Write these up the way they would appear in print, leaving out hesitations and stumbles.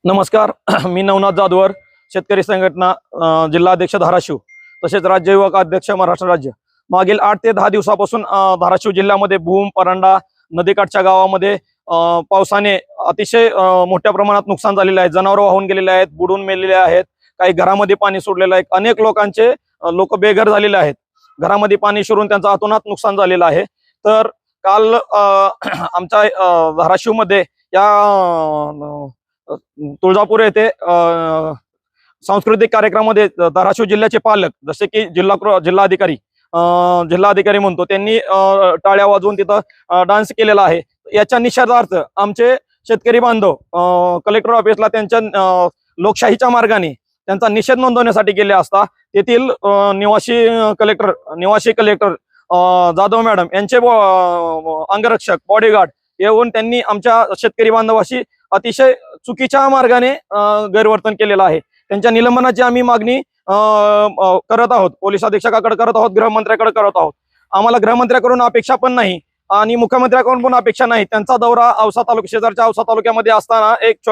नमस्कार. मी नवनाथ जाधवर, शेतकरी संघटना जिल्हा अध्यक्ष धाराशिव, तसेच राज्य युवक अध्यक्ष महाराष्ट्र राज्य. मागील 8 ते 10 दिवसापासून धाराशिव जिल्ह्यामध्ये भूम, परांडा नदीकाठच्या गावामध्ये पावसाने अतिशय मोठ्या प्रमाणात नुकसान झालेले आहे. जनावरं वाहून गेलेले आहेत, बुडून मेलेले आहेत, काही घरामध्ये पाणी सोडलेलं आहे. अनेक लोक बेघर झालेले आहेत. घरामध्ये पाणी शिरून त्यांचं अतोनात नुकसान झालेलं आहे. तर काल आमच्या धाराशिवमध्ये या तुळजापूर येथे सांस्कृतिक कार्यक्रमामध्ये धाराशिव जिल्ह्याचे पालक जसे की जिल्हाधिकारी म्हणतो त्यांनी टाळ्या वाजवून तिथं डान्स केलेला आहे. याच्या निषेधार्थ आमचे शेतकरी बांधव कलेक्टर ऑफिसला त्यांच्या लोकशाहीच्या मार्गाने त्यांचा निषेध नोंदवण्यासाठी गेले असता तेथील निवासी कलेक्टर जाधव मॅडम यांचे अंगरक्षक बॉडीगार्ड येऊन त्यांनी आमच्या शेतकरी बांधवाशी अतिशय चुकीच्या मार्गाने गैरवर्तन केलेलं आहे. त्यांच्या निलंबनाची आम्ही मागणी करत आहोत, पोलीस अधीक्षकाकडे करत आहोत, गृहमंत्र्याकडे करत आहोत. आम्हाला गृहमंत्र्याकडून अपेक्षा पण नाही आणि मुख्यमंत्र्याकडून पण अपेक्षा नाही. त्यांचा दौरा शेजारच्या औसा तालुक्यामध्ये असताना एक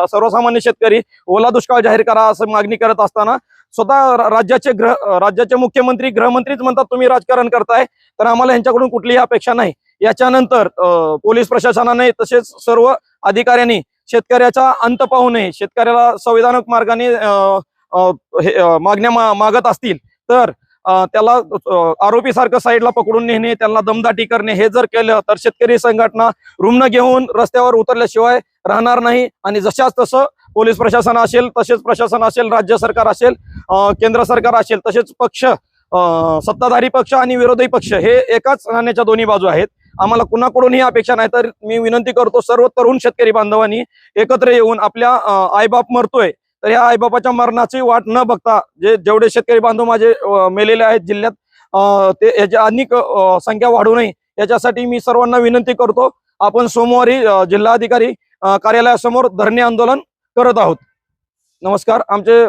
सर्वसामान्य शेतकरी ओला दुष्काळ जाहीर करा असं मागणी करत असताना स्वतः राज्याचे मुख्यमंत्री गृहमंत्रीच म्हणतात तुम्ही राजकारण करताय. तर आम्हाला यांच्याकडून कुठलीही अपेक्षा नाही. याच्यानंतर पोलीस प्रशासनाने तसेच सर्व अधिकाऱ्यांनी शेतकऱ्याचा अंत पाहू नये, शेतकऱ्याला संविधानिक मार्गाने मागण्या मागत असतील तर त्याला आरोपी सारखं साईडला पकडून नेणे, त्यांना दमदाटी करणे हे जर केलं तर शेतकरी संघटना रुग्ण घेऊन रस्त्यावर उतरल्याशिवाय राहणार नाही. आणि जशाच तसं पोलीस प्रशासन असेल, तसेच प्रशासन असेल, राज्य सरकार असेल, केंद्र सरकार असेल, तसेच पक्ष सत्ताधारी पक्ष आणि विरोधी पक्ष हे एकाच नाण्याच्या दोन्ही बाजू आहेत. आम्हाला कुणाकडूनही अपेक्षा नाही. तर मी विनंती करतो सर्व तरुण शेतकरी बांधवांनी एकत्र येऊन आपल्या आईबाप मरतोय तर या आईबापाच्या मरणाची वाट न बघता जेवढे शेतकरी बांधव माझे मेलेले आहेत जिल्ह्यात ते याची अनेक संख्या वाढू नये याच्यासाठी मी सर्वांना विनंती करतो. आपण सोमवारी जिल्हाधिकारी कार्यालयासमोर धरणे आंदोलन करत आहोत. नमस्कार. आमचे